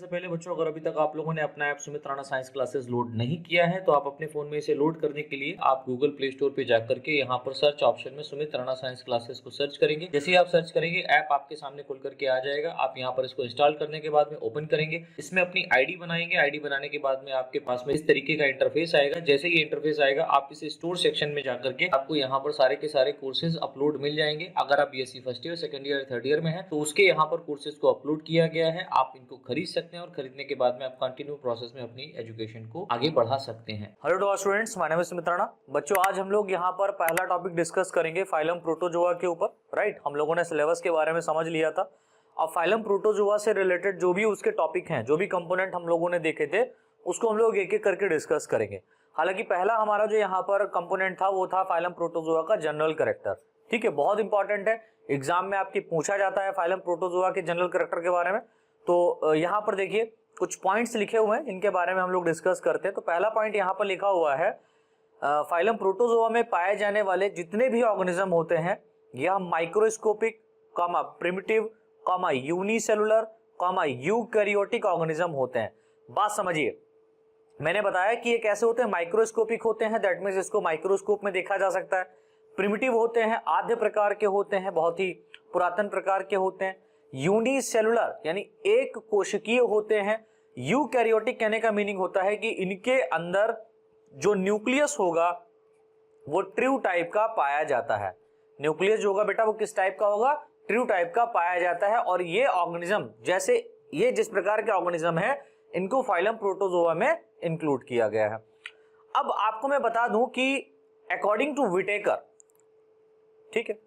से पहले बच्चों, अगर अभी तक आप लोगों ने अपना ऐप सुमित्राना साइंस क्लासेस लोड नहीं किया है तो आप अपने फोन में इसे लोड करने के लिए आप गूगल प्ले स्टोर पे जाकर के यहाँ पर सर्च ऑप्शन में सुमित्राना साइंस क्लासेस को सर्च करेंगे। जैसे ही आप सर्च करेंगे ऐप आपके सामने खुल करके आ जाएगा। आप यहाँ पर इसको इंस्टॉल करने के बाद में ओपन करेंगे, इसमें अपनी आईडी बनाएंगे। आईडी बनाने के बाद में आपके पास में इस तरीके का इंटरफेस आएगा। जैसे ही इंटरफेस आएगा आप इसे स्टोर सेक्शन में जाकर के आपको यहाँ पर सारे के सारे कोर्सेज अपलोड मिल जाएंगे। अगर आप BSc first year, second year, third year में है तो उसके यहाँ पर कोर्सेज को अपलोड किया गया है। आप इनको खरीद सकते हैं और खरीदने के बाद में आप कंटिन्यू प्रोसेस में अपनी एजुकेशन को आगे बढ़ा सकते हैं। Hello to all students, my name is Sumitrana. बच्चों, आज हम लोग यहाँ पर पहला टॉपिक डिस्कस करेंगे फाइलम प्रोटोजोआ के ऊपर। राइट, हम लोगों ने सिलेबस के बारे में समझ लिया था। अब फाइलम प्रोटोजोआ से रिलेटेड जो भी उसके टॉपिक हैं, जो भी कंपोनेंट हम लोगों ने देखे थे, उसको हम लोग एक एक करके डिस्कस करेंगे। हालांकि पहला हमारा जो यहाँ पर कंपोनेंट था वो था फाइलम प्रोटोजोआ का जनरल कैरेक्टर। ठीक है, बहुत इंपॉर्टेंट है, एग्जाम में आपकी पूछा जाता है फाइलम प्रोटोजोआ के जनरल कैरेक्टर के बारे में। तो यहाँ पर देखिए कुछ पॉइंट्स लिखे हुए हैं, इनके बारे में हम लोग डिस्कस करते हैं। तो पहला पॉइंट यहाँ पर लिखा हुआ है, फाइलम प्रोटोजोआ में पाए जाने वाले जितने भी ऑर्गेनिज्म होते हैं यह microscopic, primitive, unicellular, eukaryotic organism होते हैं। बात समझिए, मैंने बताया कि ये कैसे होते हैं। माइक्रोस्कोपिक होते हैं, दैट मींस इसको माइक्रोस्कोप में देखा जा सकता है। प्रिमिटिव होते हैं, आद्य प्रकार के होते हैं, बहुत ही पुरातन प्रकार के होते हैं। यूनिसेलुलर यानी एक कोशिकीय होते हैं। यूकैरियोटिक कहने का मीनिंग होता है कि इनके अंदर जो न्यूक्लियस होगा वो ट्रू टाइप का पाया जाता है। न्यूक्लियस जो होगा बेटा वो किस टाइप का होगा? ट्रू टाइप का पाया जाता है। और ये ऑर्गेनिज्म, जैसे ये जिस प्रकार के ऑर्गेनिज्म है, इनको फाइलम प्रोटोजोआ में इंक्लूड किया गया है। अब आपको मैं बता दूं कि अकॉर्डिंग टू विटेकर, ठीक है,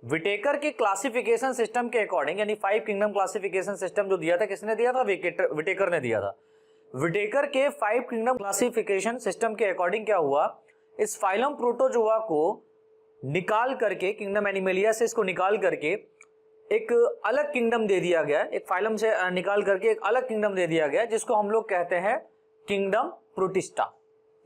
विटेकर के क्लासिफिकेशन सिस्टम के अकॉर्डिंग, यानी 5 किंगडम क्लासिफिकेशन सिस्टम जो दिया था, किसने दिया था? विटेकर ने दिया था। विटेकर के 5 किंगडम क्लासिफिकेशन सिस्टम के अकॉर्डिंग क्या हुआ, इस फाइलम प्रोटोजोआ को निकाल करके, किंगडम एनिमेलिया से इसको निकाल करके एक अलग किंगडम दे दिया गया। एक फाइलम से निकाल करके एक अलग किंगडम दे दिया गया, जिसको हम लोग कहते हैं किंगडम प्रोटिस्टा।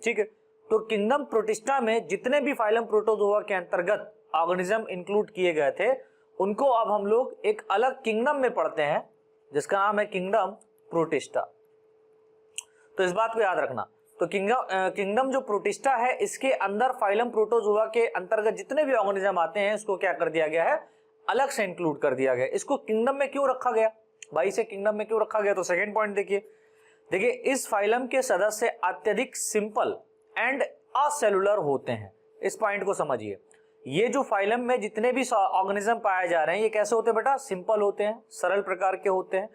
ठीक है, तो किंगडम प्रोटिस्टा में जितने भी फाइलम प्रोटोजोआ के अंतर्गत ऑर्गेनिज्म इंक्लूड किए गए थे, उनको अब हम लोग एक अलग किंगडम में पढ़ते हैं, जिसका नाम है किंगडम प्रोटिस्टा। तो इस बात को याद रखना। तो किंगडम जो प्रोटिस्टा है, इसके अंदर फाइलम प्रोटोजोआ के अंतर्गत जितने भी ऑर्गेनिज्म आते हैं, इसको क्या कर दिया गया है? अलग से इंक्लूड कर दिया गया। इसको किंगडम में क्यों रखा गया भाई? से किंगडम में क्यों रखा गया? तो सेकेंड पॉइंट देखिए, इस फाइलम के सदस्य अत्यधिक सिंपल एंड असेलुलर होते हैं। इस पॉइंट को समझिए। ये जो फाइलम में जितने भी ऑर्गेनिज्म पाए जा रहे हैं, ये कैसे होते हैं बेटा? सिंपल होते हैं, सरल प्रकार के होते हैं,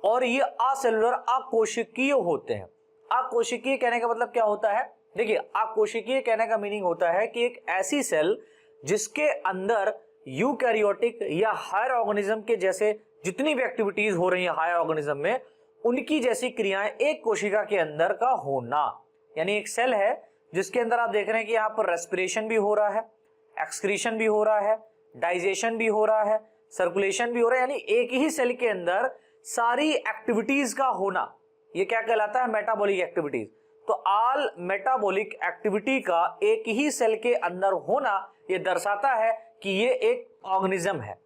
और ये असेलुलर, अकोशिकीय होते हैं। अकोशिकीय कहने का मतलब क्या होता है? देखिए, अकोशिकीय कहने का मीनिंग होता है कि एक ऐसी सेल जिसके अंदर यूकैरियोटिक या हायर ऑर्गेनिज्म के जैसे जितनी भी एक्टिविटीज हो रही है हायर ऑर्गेनिज्म में, उनकी जैसी क्रियाएं एक कोशिका के अंदर का होना। यानी एक सेल है जिसके अंदर आप देख रहे हैं कि यहाँ पर रेस्पिरेशन भी हो रहा है, एक्सक्रीशन भी हो रहा है, डाइजेशन भी हो रहा है, सर्कुलेशन भी हो रहा है। यानी एक ही सेल के अंदर सारी एक्टिविटीज का होना, ये क्या कहलाता है? Metabolic activities. तो ऑल मेटाबॉलिक एक्टिविटी का एक ही सेल के अंदर होना, ये दर्शाता है कि ये एक ऑर्गेनिज्म है।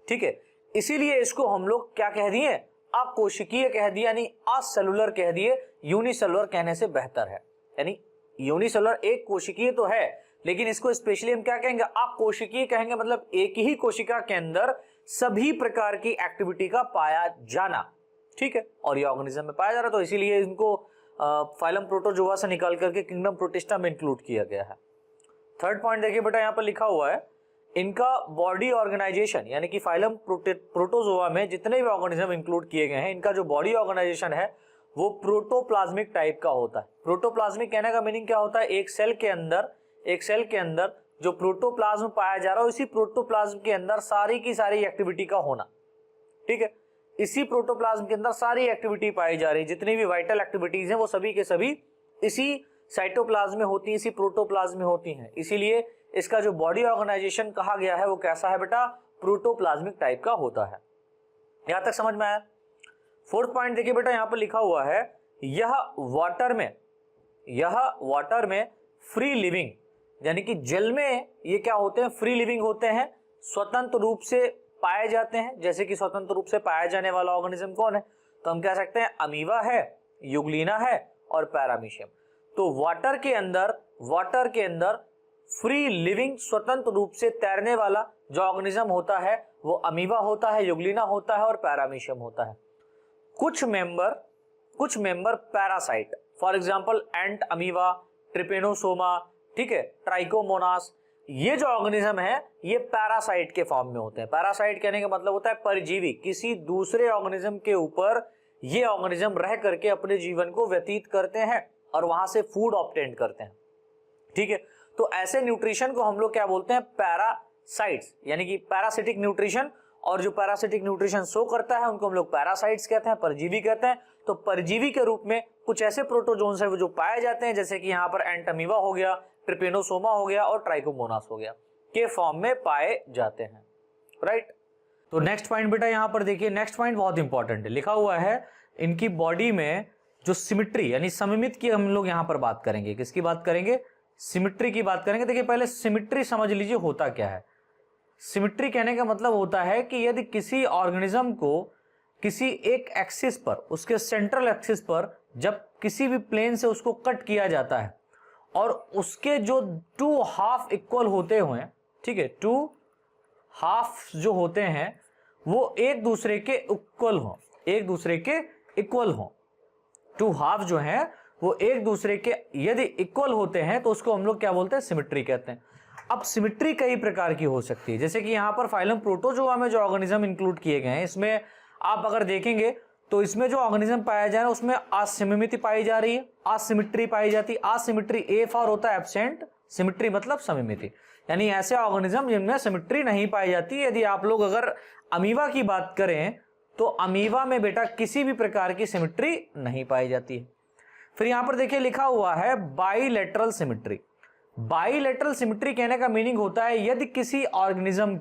ठीक है, इसीलिए इसको हम लोग क्या कह दिए? अकोशिकीय कह दिया, यानी असेलुलर कह दिए। यूनिसेलुलर कहने से बेहतर है। यानी यूनिसेलुलर एक कोशिकीय तो है, लेकिन इसको स्पेशली हम क्या कहेंगे? अकोशिकीय कहेंगे। मतलब एक ही कोशिका के अंदर सभी प्रकार की एक्टिविटी का पाया जाना। ठीक है, और ये ऑर्गेनिज्म में पाया जा रहा है, तो इसीलिए इनको फाइलम प्रोटोजोआ से निकाल करके किंगडम प्रोटिस्टा में इंक्लूड किया गया है। थर्ड पॉइंट देखिए बेटा, यहाँ पर लिखा हुआ है, इनका बॉडी ऑर्गेनाइजेशन, यानी कि फाइलम प्रोटोजोआ में जितने भी ऑर्गेनिज्म इंक्लूड किए गए हैं, इनका जो बॉडी ऑर्गेनाइजेशन है वो प्रोटोप्लाज्मिक टाइप का होता है। प्रोटोप्लाज्मिक कहने का मीनिंग क्या होता है? एक सेल के अंदर जो प्रोटोप्लाज्म पाया जा रहा है, इसी प्रोटोप्लाज्म के अंदर सारी की सारी एक्टिविटी का होना। ठीक है, इसी प्रोटोप्लाज्म के अंदर सारी एक्टिविटी पाई जा रही है, जितनी भी वाइटल एक्टिविटीज हैं वो सभी के सभी इसी साइटोप्लाज्म में होती है, इसी प्रोटोप्लाज्म में होती हैं। इसीलिए इसका जो बॉडी ऑर्गेनाइजेशन कहा गया है वो कैसा है बेटा? प्रोटोप्लाज्मिक टाइप का होता है। यहां तक समझ में आया? फोर्थ पॉइंट देखिए बेटा, यहां पर लिखा हुआ है, यह वाटर में फ्री लिविंग, यानी कि जल में ये क्या होते हैं? फ्री लिविंग होते हैं, स्वतंत्र रूप से पाए जाते हैं। जैसे कि स्वतंत्र रूप से पाया जाने वाला ऑर्गेनिज्म कौन है? तो हम कह सकते हैं अमीबा है, यूग्लिना है और पैरामीशियम। तो वाटर के अंदर फ्री लिविंग स्वतंत्र रूप से तैरने वाला जो ऑर्गेनिज्म होता है वो अमीबा होता है, यूग्लिना होता है और पैरामीशियम होता है। कुछ member parasite, for example ant amoeba, Trypanosoma, ठीक है, ट्राइकोमोनास, ये जो ऑर्गेनिज्म है ये पैरासाइट के फॉर्म में होते हैं। पैरासाइट कहने का मतलब होता है परजीवी, किसी दूसरे ऑर्गेनिज्म के ऊपर ये ऑर्गेनिज्म रह करके अपने जीवन को व्यतीत करते हैं और वहां से फूड ऑब्टेन करते हैं, ठीक है। तो ऐसे न्यूट्रिशन को हम लोग क्या बोलते हैं, पैरासाइट्स, यानी कि पैरासिटिक न्यूट्रिशन, और जो पैरासिटिक न्यूट्रिशन शो करता है उनको हम लोग पैरासाइट्स कहते हैं, परजीवी कहते हैं। तो परजीवी के रूप में कुछ ऐसे प्रोटोजोन्स हैं जो पाए जाते हैं, जैसे कि यहाँ पर एंट अमीबा हो गया, ट्रिपेनोसोमा हो गया और ट्राइकोमोनास हो गया, के फॉर्म में पाए जाते हैं, राइट। तो नेक्स्ट पॉइंट बेटा यहाँ पर देखिए, नेक्स्ट पॉइंट बहुत इंपॉर्टेंट है, लिखा हुआ है इनकी बॉडी में जो सिमिट्री यानी सममित की हम लोग यहाँ पर बात करेंगे। किसकी बात करेंगे, सिमिट्री की बात करेंगे। देखिए पहले सिमिट्री समझ लीजिए होता क्या है। सिमिट्री कहने का मतलब होता है कि यदि किसी ऑर्गेनिज्म को किसी एक एक्सिस पर, उसके सेंट्रल एक्सिस पर जब किसी भी प्लेन से उसको कट किया जाता है और उसके जो टू हाफ इक्वल होते हुए, ठीक है, टू हाफ जो होते हैं वो एक दूसरे के इक्वल हो, एक दूसरे के इक्वल हो, टू हाफ जो है वो एक दूसरे के यदि इक्वल होते हैं तो उसको हम लोग क्या बोलते हैं, सिमिट्री कहते हैं। अब सिमिट्री कई प्रकार की हो सकती है, जैसे कि यहाँ पर फाइलम प्रोटोजोआ में जो ऑर्गेनिज्म इंक्लूड किए गए हैं, इसमें आप अगर देखेंगे तो इसमें जो ऑर्गेनिज्म पाया जा रहा है उसमें असिमिट्री पाई जा रही है, असिमिट्री पाई जाती है। असिमिट्री ए फॉर होता है एब्सेंट, सिमिट्री मतलब समिमिति, यानी ऐसे ऑर्गेनिज्म जिनमें सिमिट्री नहीं पाई जाती। यदि आप लोग अगर अमीबा की बात करें तो अमीबा में बेटा किसी भी प्रकार की सिमिट्री नहीं पाई जाती है। फिर यहां पर देखिए लिखा हुआ है बाइलेटरल सिमिट्री। बाइलेटरल सिमिट्री कहने का मीनिंग होता है यदि किसी ऑर्गेनिज्म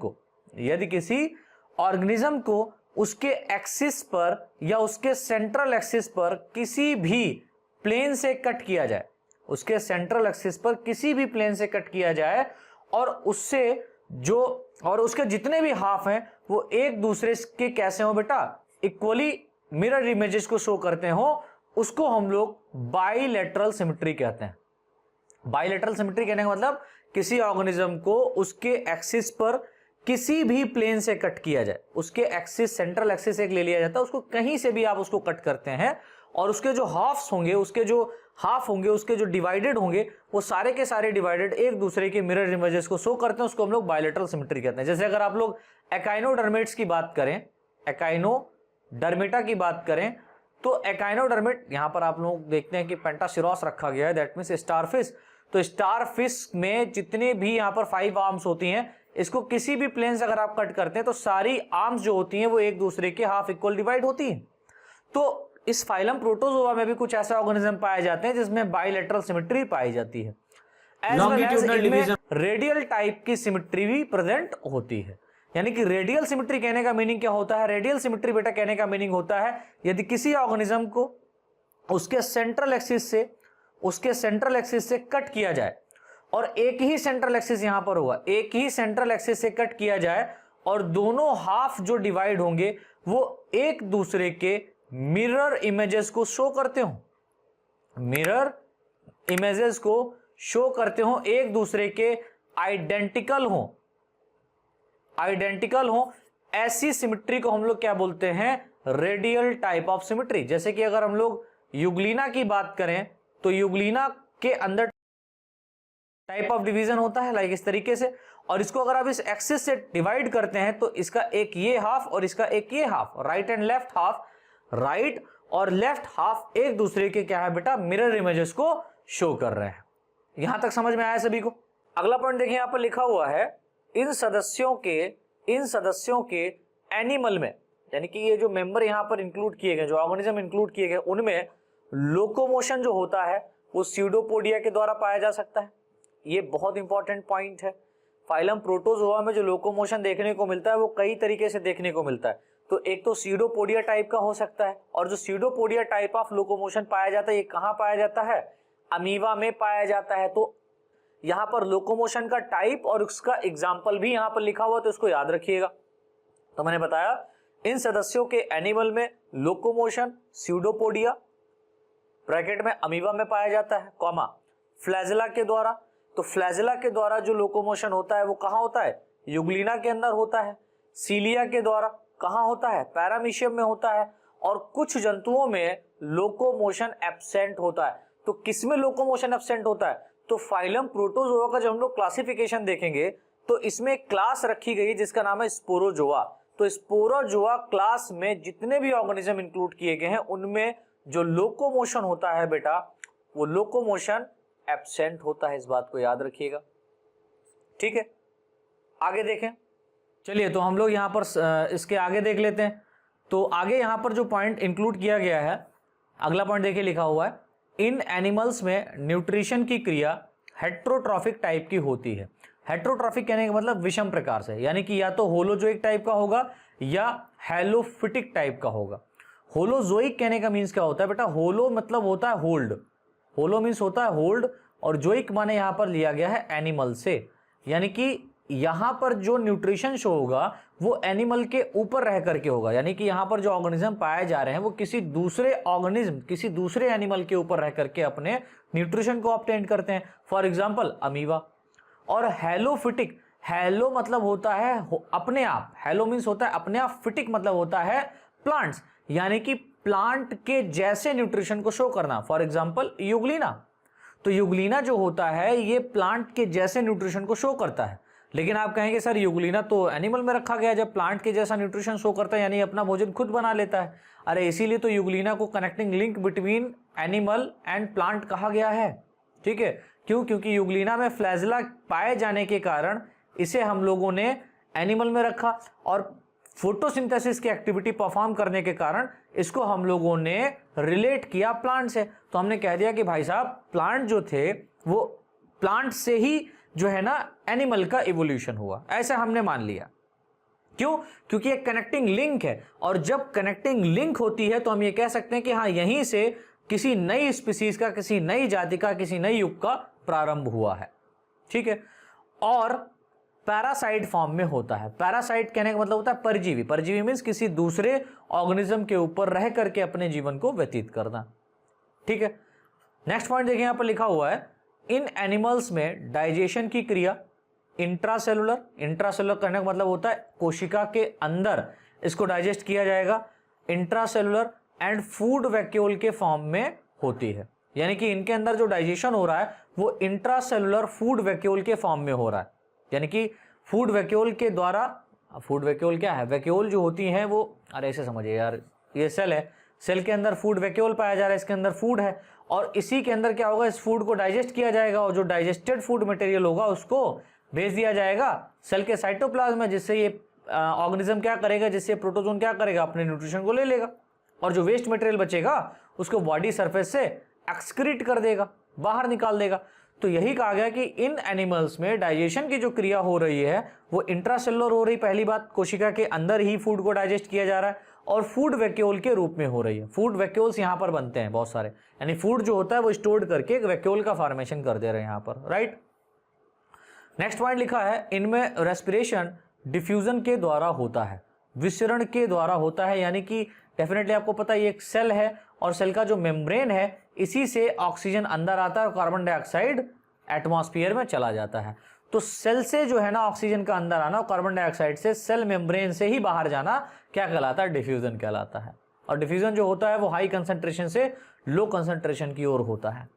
को उसके एक्सिस पर या उसके सेंट्रल एक्सिस पर किसी भी प्लेन से कट किया जाए, उसके सेंट्रल एक्सिस पर किसी भी प्लेन से कट किया जाए और उसके जितने भी हाफ हैं वो एक दूसरे के कैसे हो बेटा, इक्वली मिरर इमेजेस को शो करते हो, उसको हम लोग बाइलेटरल सिमिट्री कहते हैं। बाइलेटरल सिमिट्री कहने का मतलब किसी ऑर्गेनिज्म को उसके एक्सिस पर किसी भी प्लेन से कट किया जाए, उसके एक्सिस सेंट्रल एक्सिस एक ले लिया जाता है, उसको कहीं से भी आप उसको कट करते हैं और उसके जो हाफ्स होंगे, उसके जो हाफ होंगे, उसके जो डिवाइडेड होंगे वो सारे के सारे डिवाइडेड एक दूसरे के मिरर इमेजेस को शो करते हैं, उसको हम लोग बाइलेटरल सिमिट्री कहते हैं। जैसे अगर आप लोग एकाइनोडर्मेट्स की बात करें, एकाइनोडर्मेटा की बात करें तो एकाइनोडर्मेट यहां पर आप लोग देखते हैं कि पेंटासिरोस रखा गया है, दैट मींस स्टारफिश। तो स्टारफिश में जितने भी यहां पर 5 आर्म्स होती हैं, इसको किसी भी प्लेन से अगर आप कट करते हैं तो सारी आर्म्स जो होती हैं वो एक दूसरे के हाफ इक्वल डिवाइड होती हैं। तो इस फाइलम प्रोटोजोआ में भी कुछ ऐसे ऑर्गेनिज्म पाए जाते हैं जिसमें बाइलेटरल सिमिट्री पाई जाती है। रेडियल टाइप की सिमिट्री भी प्रेजेंट होती है। यानी कि रेडियल सिमिट्री कहने का मीनिंग क्या होता है, रेडियल सिमिट्री बेटा कहने का मीनिंग होता है यदि किसी ऑर्गेनिज्म को उसके सेंट्रल एक्सिस से कट किया जाए और एक ही सेंट्रल एक्सिस यहां पर होगा, एक ही सेंट्रल एक्सिस से कट किया जाए और दोनों हाफ जो डिवाइड होंगे वो एक दूसरे के मिरर इमेजेस को शो करते हो, मिरर इमेजेस को शो करते हो, एक दूसरे के आइडेंटिकल हो, ऐसी सिमिट्री को हम लोग क्या बोलते हैं, रेडियल टाइप ऑफ सिमिट्री। जैसे कि अगर हम लोग यूग्लिना की बात करें तो यूग्लिना के अंदर टाइप ऑफ डिवीजन होता है लाइक इस तरीके से, और इसको अगर आप इस एक्सिस से डिवाइड करते हैं तो इसका एक ये हाफ और इसका एक ये half, right and left half, right और लेफ्ट हाफ एक दूसरे के क्या है बेटा, मिरर इमेजेस को शो कर रहे हैं। यहां तक समझ में आया सभी को। अगला पॉइंट देखिए यहां पर लिखा हुआ है इन सदस्यों के एनिमल में, यानी कि ये जो मेंबर यहां पर इंक्लूड किए गए, जो ऑर्गेनिज्म इंक्लूड किए गए, उनमें लोकोमोशन जो होता है वो स्यूडोपोडिया के द्वारा पाया जा सकता है। ये बहुत इंपॉर्टेंट पॉइंट है। फाइलम प्रोटोजोआ में जो लोकोमोशन देखने को मिलता है वो कई तरीके से देखने को मिलता है। तो एक तो स्यूडोपोडिया टाइप का हो सकता है, और जो स्यूडोपोडिया टाइप ऑफ लोकोमोशन पाया जाता है ये कहां पाया जाता है, अमीबा में पाया जाता है। तो यहां पर लोकोमोशन का टाइप और उसका एग्जाम्पल भी यहां पर लिखा हुआ, तो इसको याद रखिएगा। तो मैंने बताया इन सदस्यों के एनिमल में लोकोमोशन स्यूडोपोडिया ब्रैकेट में अमीबा में पाया जाता है, कॉमा फ्लैजेला के द्वारा। तो फ्लैजेला के द्वारा जो लोकोमोशन होता है वो कहाँ होता है? युग्लिना के अंदर होता है। सीलिया के द्वारा कहाँ होता है? पैरामीशियम में होता है। और कुछ जंतुओं में लोकोमोशन एब्सेंट होता है। तो किसमें लोकोमोशन एब्सेंट होता है? तो फाइलम प्रोटोजोआ का जब हम लोग क्लासिफिकेशन देखेंगे तो इसमें एक क्लास रखी गई जिसका नाम है स्पोरोजोआ। तो स्पोरोजोआ क्लास में जितने भी ऑर्गेनिज्म इंक्लूड किए गए हैं उनमें जो लोकोमोशन होता है बेटा वो लोकोमोशन एब्सेंट होता है, इस बात को याद रखिएगा। ठीक है, आगे देखें। चलिए तो हम लोग यहां पर इसके आगे देख लेते हैं। तो आगे यहां पर जो पॉइंट इंक्लूड किया गया है, अगला पॉइंट देखिए लिखा हुआ है, इन एनिमल्स में न्यूट्रिशन की क्रिया हेट्रोट्रॉफिक टाइप की होती है। हेट्रोट्रॉफिक कहने का मतलब विषम प्रकार से, यानी कि या तो होलोजोइक टाइप का होगा या हेलोफिटिक टाइप का होगा। होलोजोइक कहने का मीन्स क्या होता है बेटा? होलो मतलब होता है होल्ड, होलो मीन्स होता है होल्ड, और जोइक माने यहां पर लिया गया है एनिमल से, यानी कि यहां पर जो न्यूट्रिशन शो होगा वो एनिमल के ऊपर रह करके होगा। यानी कि यहां पर जो ऑर्गेनिज्म पाए जा रहे हैं वो किसी दूसरे ऑर्गेनिज्म, किसी दूसरे एनिमल के ऊपर रह करके अपने न्यूट्रिशन को ऑब्टेन करते हैं। For example amoeba. और हेलोफिटिक, हेलो मतलब होता है अपने आप, हेलो मीन्स होता है अपने आप, फिटिक मतलब होता है प्लांट्स, यानी कि प्लांट के जैसे न्यूट्रिशन को शो करना। For example euglena. तो युग्लिना जो होता है ये प्लांट के जैसे न्यूट्रिशन को शो करता है। लेकिन आप कहेंगे सर युग्लिना तो एनिमल में रखा गया, जब प्लांट के जैसा न्यूट्रिशन शो करता है यानी अपना भोजन खुद बना लेता है। अरे इसीलिए तो युग्लिना को connecting link between animal and plant कहा गया है। ठीक है, क्यों? क्योंकि युग्लिना में फ्लैजेला पाए जाने के कारण इसे हम लोगों ने एनिमल में रखा, और फोटोसिंथेसिस की एक्टिविटी परफॉर्म करने के कारण इसको हम लोगों ने रिलेट किया प्लांट से। तो हमने कह दिया कि भाई साहब प्लांट जो थे वो प्लांट से ही जो है ना एनिमल का इवोल्यूशन हुआ, ऐसा हमने मान लिया। क्यों? क्योंकि एक कनेक्टिंग लिंक है, और जब कनेक्टिंग लिंक होती है तो हम ये कह सकते हैं कि हाँ यहीं से किसी नई स्पीसीज का, किसी नई जाति का, किसी नई युग का प्रारंभ हुआ है। ठीक है, और पैरासाइट फॉर्म में होता है। पैरासाइट कहने का मतलब होता है परजीवी। परजीवी मीन्स किसी दूसरे ऑर्गेनिज्म के ऊपर रह करके अपने जीवन को व्यतीत करना। ठीक है, नेक्स्ट पॉइंट देखिए, यहां पर लिखा हुआ है इन एनिमल्स में डाइजेशन की क्रिया इंट्रासेलुलर, इंट्रासेलुलर कहने का मतलब होता है कोशिका के अंदर इसको डाइजेस्ट किया जाएगा, इंट्रासेलुलर एंड फूड वैक्यूल के फॉर्म में होती है। यानी कि इनके अंदर जो डाइजेशन हो रहा है वो इंट्रासेलुलर फूड वैक्यूल के फॉर्म में हो रहा है। यानी कि फूड वैक्यूल के द्वारा, फूड वैक्यूल क्या है? वैक्यूल जो होती हैं वो, अरे ऐसे समझिए यार, ये सेल है, सेल के अंदर फूड वैक्यूल पाया जा रहा है, इसके अंदर फूड है, और इसी के अंदर क्या होगा, इस फूड को डाइजेस्ट किया जाएगा, और जो डाइजेस्टेड फूड मटेरियल होगा उसको भेज दिया जाएगा सेल के साइटोप्लाज्म में, जिससे ये ऑर्गेनिज्म क्या करेगा, जिससे प्रोटोजोन क्या करेगा, अपने न्यूट्रिशन को ले लेगा, और जो वेस्ट मटेरियल बचेगा उसको बॉडी सरफेस से एक्सक्रीट कर देगा, बाहर निकाल देगा। तो यही कहा गया कि इन एनिमल्स में डाइजेशन की जो क्रिया हो रही है वो इंट्रासेलुलर हो रही, पहली बात, कोशिका के अंदर ही फूड को डाइजेस्ट किया जा रहा है, और फूड वैक्यूल के रूप में हो रही है। फूड वैक्यूल्स यहां पर बनते हैं बहुत सारे, यानी फूड जो होता है वो स्टोर्ड करके एक वैक्यूल का फॉर्मेशन कर दे रहे हैं यहां पर, राइट। नेक्स्ट पॉइंट लिखा है इनमें रेस्पिरेशन डिफ्यूजन के द्वारा होता है, विसरण के द्वारा होता है। यानी कि डेफिनेटली आपको पता है ये एक सेल है, और सेल का जो मेम्ब्रेन है इसी से ऑक्सीजन अंदर आता है और कार्बन डाइऑक्साइड एटमॉस्फेयर में चला जाता है। तो सेल से जो है ना ऑक्सीजन का अंदर आना और कार्बन डाइऑक्साइड से सेल मेम्ब्रेन से ही बाहर जाना क्या कहलाता है? डिफ्यूजन कहलाता है। और डिफ्यूजन जो होता है वो हाई कंसंट्रेशन से लो कंसंट्रेशन की ओर होता है।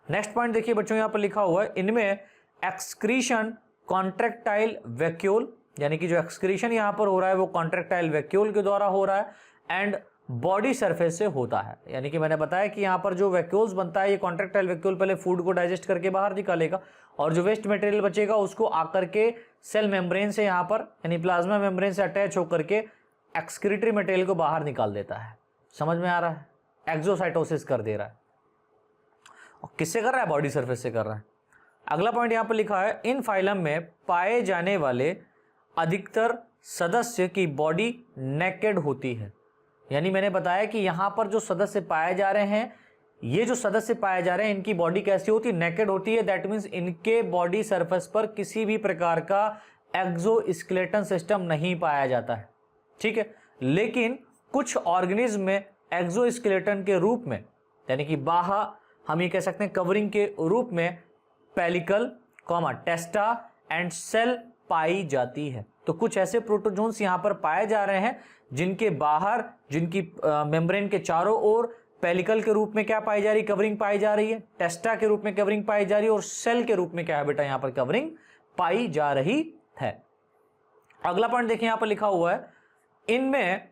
नेक्स्ट पॉइंट देखिए बच्चों, यहां पर लिखा हुआ है इनमें एक्सक्रीशन कॉन्ट्रैक्टाइल वैक्यूल, यानी कि जो एक्सक्रीशन यहां पर हो रहा है वो कॉन्ट्रैक्टाइल वैक्यूल के द्वारा हो रहा है, एंड बॉडी सरफेस से होता है। यानी कि मैंने बताया कि यहाँ पर जो वैक्यूल्स बनता है ये कॉन्ट्रैक्टाइल वैक्यूल पहले फूड को डाइजेस्ट करके बाहर निकालेगा, और जो वेस्ट मटेरियल बचेगा उसको आकर के सेल मेम्ब्रेन से यहाँ पर यानी प्लाज्मा मेम्ब्रेन से अटैच होकर के एक्सक्रीटरी मटेरियल को बाहर निकाल देता है। समझ में आ रहा है? एक्सोसाइटोसिस कर दे रहा है। और किससे कर रहा है? बॉडी सरफेस से कर रहा है। अगला पॉइंट यहाँ पर लिखा है इन फाइलम में पाए जाने वाले अधिकतर सदस्य की बॉडी नेकेड होती है। यानी मैंने बताया कि यहां पर जो सदस्य पाए जा रहे हैं, ये जो सदस्य पाए जा रहे हैं इनकी बॉडी कैसी होती है? नेकेड होती है। दैट मीन्स इनके बॉडी सरफेस पर किसी भी प्रकार का एक्सोस्केलेटन सिस्टम नहीं पाया जाता है। ठीक है, लेकिन कुछ ऑर्गेनिज्म में एक्सोस्केलेटन के रूप में, यानी कि बाह्य हम ये कह सकते हैं कवरिंग के रूप में पेलिकल, टेस्टा एंड सेल पाई जाती है। तो कुछ ऐसे प्रोटोजोन्स यहां पर पाए जा रहे हैं जिनके बाहर, जिनकी मेम्ब्रेन के चारों ओर पेलिकल के रूप में क्या पाई जा रही, कवरिंग पाई जा रही है, टेस्टा के रूप में कवरिंग पाई जा रही है, और सेल के रूप में क्या है बेटा यहां पर कवरिंग पाई जा रही है। अगला पॉइंट देखिए यहां पर लिखा हुआ है, इनमें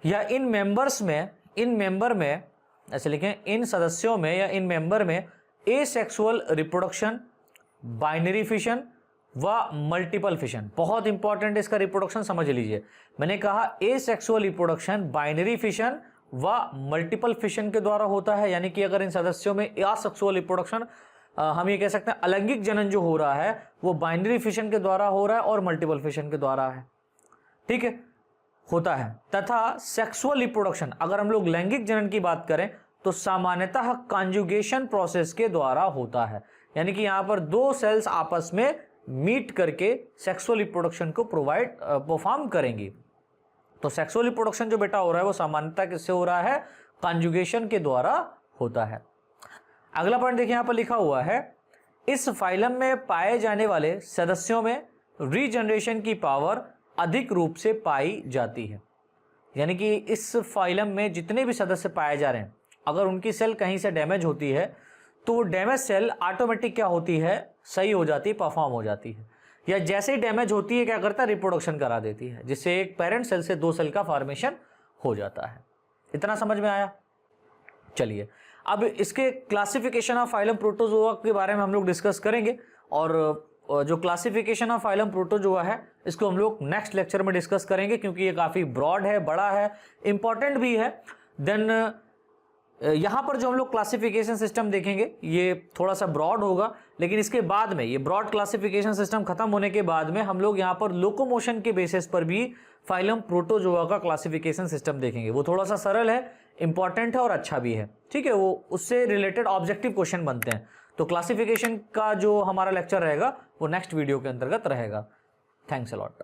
या इन मेंबर्स में, इन मेंबर में ऐसे लिखें, इन सदस्यों में या इन मेंबर में एसेक्सुअल रिप्रोडक्शन, बाइनरी फिशन व मल्टीपल फिशन। बहुत इंपॉर्टेंट इसका रिप्रोडक्शन समझ लीजिए। मैंने कहा एसेक्सुअल रिप्रोडक्शन, बाइनरी फिशन व मल्टीपल फिशन के द्वारा होता है, यानी कि अगर इन सदस्यों में एसेक्सुअल रिप्रोडक्शन, हम ये कह सकते हैं अलैंगिक जनन जो हो रहा है वो बाइनरी फिशन के द्वारा हो रहा है और मल्टीपल फिशन के द्वारा है, ठीक है, होता है। तथा सेक्सुअल रिप्रोडक्शन, अगर हम लोग लैंगिक जनन की बात करें तो सामान्यतः कॉन्जुगेशन प्रोसेस के द्वारा होता है, यानी कि यहां पर दो सेल्स आपस में मीट करके सेक्सुअल रिप्रोडक्शन को परफॉर्म करेंगी। तो सेक्सुअल रिप्रोडक्शन जो बेटा हो रहा है वो सामान्यतः किससे हो रहा है, कॉन्जुगेशन के द्वारा होता है। अगला पॉइंट देखिए यहां पर लिखा हुआ है, इस फाइलम में पाए जाने वाले सदस्यों में रीजनरेशन की पावर अधिक रूप से पाई जाती है, यानी कि इस फाइलम में जितने भी सदस्य पाए जा रहे हैं, अगर उनकी सेल कहीं से डैमेज होती है तो वो डैमेज सेल ऑटोमेटिक क्या होती है, सही हो जाती है, परफॉर्म हो जाती है, या जैसे ही डैमेज होती है क्या करता है, रिप्रोडक्शन करा देती है, जिससे एक पेरेंट सेल से दो सेल का फॉर्मेशन हो जाता है। इतना समझ में आया? चलिए अब इसके क्लासिफिकेशन ऑफ फाइलम प्रोटोजोआ के बारे में हम लोग डिस्कस करेंगे, और जो क्लासिफिकेशन ऑफ फाइलम प्रोटोजोआ है इसको हम लोग नेक्स्ट लेक्चर में डिस्कस करेंगे, क्योंकि ये काफी ब्रॉड है, बड़ा है, इंपॉर्टेंट भी है। देन यहां पर जो हम लोग क्लासिफिकेशन सिस्टम देखेंगे ये थोड़ा सा ब्रॉड होगा, लेकिन इसके बाद में ये ब्रॉड क्लासिफिकेशन सिस्टम खत्म होने के बाद में हम लोग यहां पर लोकोमोशन के बेसिस पर भी फाइलम प्रोटोजोआ का क्लासिफिकेशन सिस्टम देखेंगे। वो थोड़ा सा सरल है, इंपॉर्टेंट है और अच्छा भी है, ठीक है, वो उससे रिलेटेड ऑब्जेक्टिव क्वेश्चन बनते हैं। तो क्लासिफिकेशन का जो हमारा लेक्चर रहेगा वो नेक्स्ट वीडियो के अंतर्गत रहेगा। Thanks a lot.